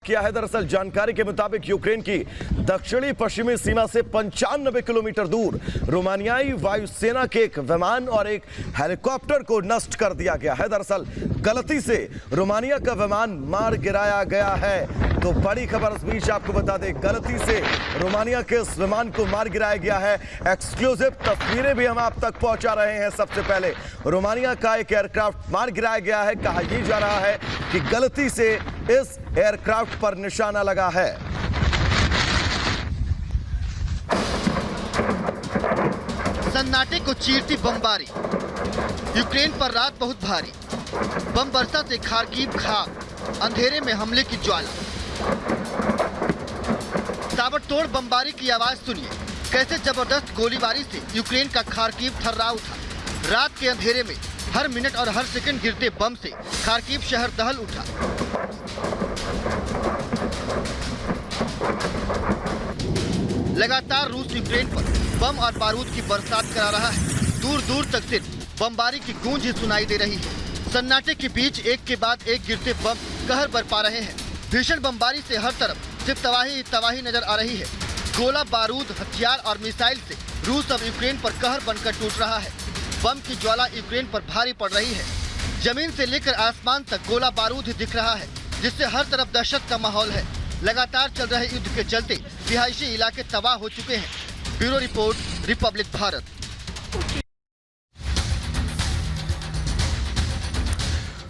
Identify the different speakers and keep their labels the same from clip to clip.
Speaker 1: किया है। दरअसल जानकारी के मुताबिक यूक्रेन की दक्षिणी पश्चिमी सीमा से 95 किलोमीटर दूर रोमानियाई वायुसेना के एक विमान और एक हेलीकॉप्टर को नष्ट कर दिया गया है। दरअसल गलती से रोमानिया का विमान मार गिराया गया है। तो बड़ी खबर इस बीच आपको बता दें, गलती से रोमानिया के इस विमान को मार गिराया गया है। एक्सक्लूसिव तस्वीरें भी हम आप तक पहुंचा रहे हैं। सबसे पहले रोमानिया का एक एयरक्राफ्ट मार गिराया गया है। कहा यह जा रहा है कि गलती से इस एयरक्राफ्ट पर निशाना लगा है।
Speaker 2: सन्नाटे को चीरती बमबारी, यूक्रेन पर रात बहुत भारी। बम बरसा से खार्किव खाक, अंधेरे में हमले की ज्वाला। ताबड़तोड़ बमबारी की आवाज सुनिए, कैसे जबरदस्त गोलीबारी से यूक्रेन का खार्किव थर्रा उठा। रात के अंधेरे में हर मिनट और हर सेकंड गिरते बम से खार्किव शहर दहल उठा। लगातार रूस यूक्रेन पर बम और बारूद की बरसात करा रहा है। दूर दूर तक सिर्फ बमबारी की गूंज ही सुनाई दे रही है। सन्नाटे के बीच एक के बाद एक गिरते बम कहर बरपा रहे हैं। भीषण बमबारी से हर तरफ सिर्फ तबाही तबाही नजर आ रही है। गोला बारूद, हथियार और मिसाइल से रूस अब यूक्रेन पर कहर बनकर टूट रहा है। बम की ज्वाला यूक्रेन पर भारी पड़ रही है। जमीन से लेकर आसमान तक गोला बारूद ही दिख रहा है, जिससे हर तरफ दहशत का माहौल है। लगातार चल रहे युद्ध के चलते रिहायशी इलाके तबाह हो चुके हैं। Bureau report, Republic Bharat.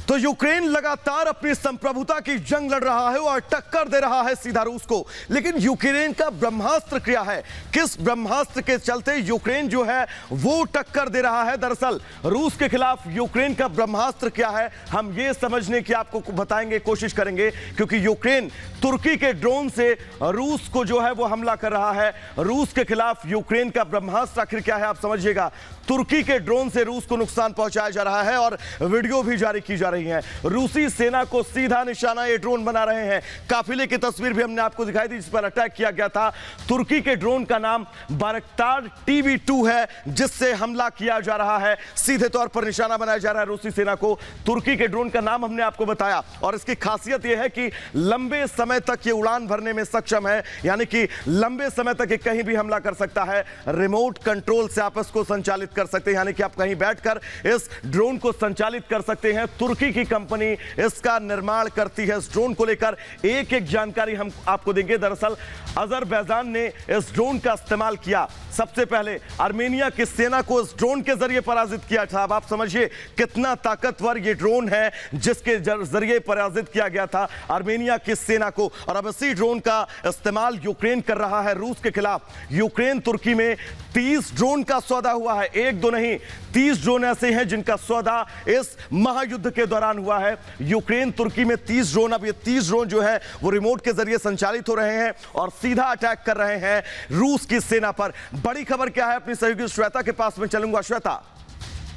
Speaker 1: तो यूक्रेन लगातार अपनी संप्रभुता की जंग लड़ रहा है और टक्कर दे रहा है सीधा रूस को। लेकिन यूक्रेन का ब्रह्मास्त्र क्या है, किस ब्रह्मास्त्र के चलते यूक्रेन जो है वो टक्कर दे रहा है? दरअसल रूस के खिलाफ यूक्रेन का ब्रह्मास्त्र क्या है, हम ये समझने की आपको बताएंगे, कोशिश करेंगे। क्योंकि यूक्रेन तुर्की के ड्रोन से रूस को जो है वो हमला कर रहा है। रूस के खिलाफ यूक्रेन का ब्रह्मास्त्र आखिर क्या है, आप समझिएगा। तुर्की के ड्रोन से रूस को नुकसान पहुंचाया जा रहा है और वीडियो भी जारी की जा रही है। रूसी सेना को सीधा निशाना ये ड्रोन बना रहे हैं। काफिले की तस्वीर भी हमने आपको दिखाई दी जिस पर अटैक किया गया था। तुर्की के ड्रोन का नाम बायरक्तार TB2 है, जिससे हमला किया जा रहा है। सीधे तौर पर निशाना बनाया जा रहा है रूसी सेना को। तुर्की के ड्रोन का नाम हमने आपको बताया और इसकी खासियत यह है कि लंबे समय तक ये उड़ान भरने में सक्षम है, यानी कि लंबे समय तक ये कहीं भी हमला कर सकता है। रिमोट कंट्रोल से आप इसको संचालित कर सकते हैं, यानी कि आप कहीं बैठकर इस ड्रोन को संचालित कर सकते हैं। तुर्की की कंपनी इसका निर्माण करती है। इस ड्रोन को लेकर एक एक जानकारी हम आपको देंगे। दरअसल अजरबैजान ने इस ड्रोन का इस्तेमाल किया। सबसे पहले आर्मेनिया की सेना को इस ड्रोन के जरिए पराजित किया था। अब आप समझिए कितना ताकतवर ये ड्रोन है जिसके जरिए पराजित किया गया था आर्मेनिया की सेना को। और अब इसी ड्रोन का इस्तेमाल यूक्रेन कर रहा है रूस के खिलाफ। यूक्रेन तुर्की में 30 ड्रोन का सौदा हुआ है, एक दो नहीं, 30 ड्रोन ऐसे हैं जिनका सौदा इस महायुद्ध के दौरान हुआ है। यूक्रेन तुर्की में 30 ड्रोन, अब ये 30 ड्रोन जो है वो रिमोट के जरिए संचालित हो रहे हैं और सीधा अटैक कर रहे हैं रूस की सेना पर। बड़ी खबर क्या है, अपनी सहयोगी श्वेता के पास में चलूंगा। श्वेता,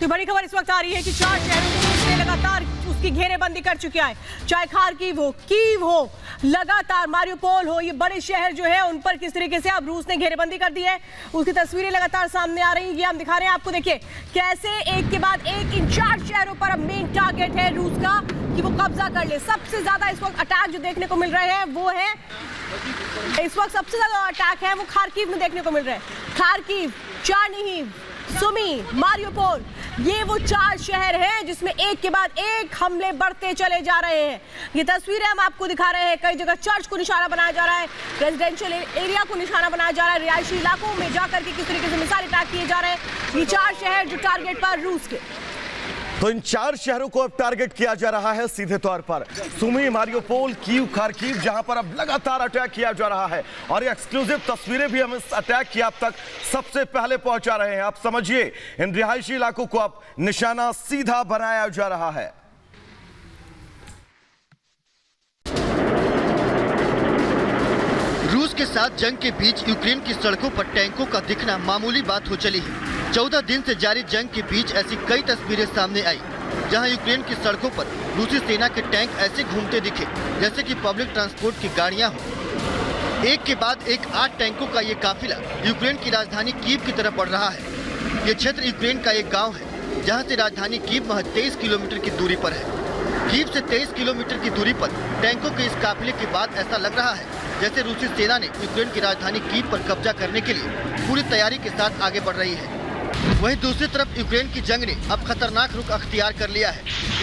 Speaker 3: तो बड़ी खबर इस वक्त आ रही है कि 4 शहरों में रूस ने लगातार उसकी घेरेबंदी कर चुका है। चाहे खार्किव हो, कीव हो, लगातार मारियोपोल हो, ये बड़े शहर जो है उन पर किस तरीके से अब रूस ने घेरेबंदी कर दी है, उसकी तस्वीरें लगातार सामने आ रही हैं। ये हम दिखा रहे हैं आपको। देखिए कैसे एक के बाद एक इन 4 शहरों पर अब मेन टारगेट है रूस का कि वो कब्जा कर ले। सबसे ज्यादा इस वक्त अटैक जो देखने को मिल रहे हैं वो है, इस वक्त सबसे ज्यादा अटैक है वो खार्किव में देखने को मिल रहे हैं। खार्किव, चार्निहिव, सुमी, मारियोपोल, ये वो 4 शहर हैं जिसमें एक के बाद एक हमले बढ़ते चले जा रहे हैं। ये तस्वीरें हम आपको दिखा रहे हैं। कई जगह चर्च को निशाना बनाया जा रहा है, रेजिडेंशियल एरिया को निशाना बनाया जा रहा है, रिहायशी इलाकों में जाकर के किस तरीके से मिसाइल अटैक किए जा रहे हैं। ये 4 शहर जो टारगेट पर रूस के,
Speaker 1: तो इन 4 शहरों को अब टारगेट किया जा रहा है सीधे तौर पर। सुमी, मारियोपोल, कीव, खार्किव, जहां पर अब लगातार अटैक किया जा रहा है। और ये एक्सक्लूसिव तस्वीरें भी हम इस अटैक की आप तक सबसे पहले पहुंचा रहे हैं। आप समझिए इन रिहायशी इलाकों को अब निशाना सीधा बनाया जा रहा है।
Speaker 2: रूस के साथ जंग के बीच यूक्रेन की सड़कों पर टैंकों का दिखना मामूली बात हो चली है। 14 दिन से जारी जंग के बीच ऐसी कई तस्वीरें सामने आई जहां यूक्रेन की सड़कों पर रूसी सेना के टैंक ऐसे घूमते दिखे जैसे कि पब्लिक ट्रांसपोर्ट की गाड़ियां हों। एक के बाद एक 8 टैंकों का ये काफिला यूक्रेन की राजधानी कीव की तरफ बढ़ रहा है। ये क्षेत्र यूक्रेन का एक गाँव है जहाँ से राजधानी कीव महज 23 किलोमीटर की दूरी पर है। कीव से 23 किलोमीटर की दूरी पर टैंकों के इस काफिले के बाद ऐसा लग रहा है जैसे रूसी सेना ने यूक्रेन की राजधानी कीव पर कब्जा करने के लिए पूरी तैयारी के साथ आगे बढ़ रही है। वहीं दूसरी तरफ यूक्रेन की जंग ने अब खतरनाक रुख अख्तियार कर लिया है।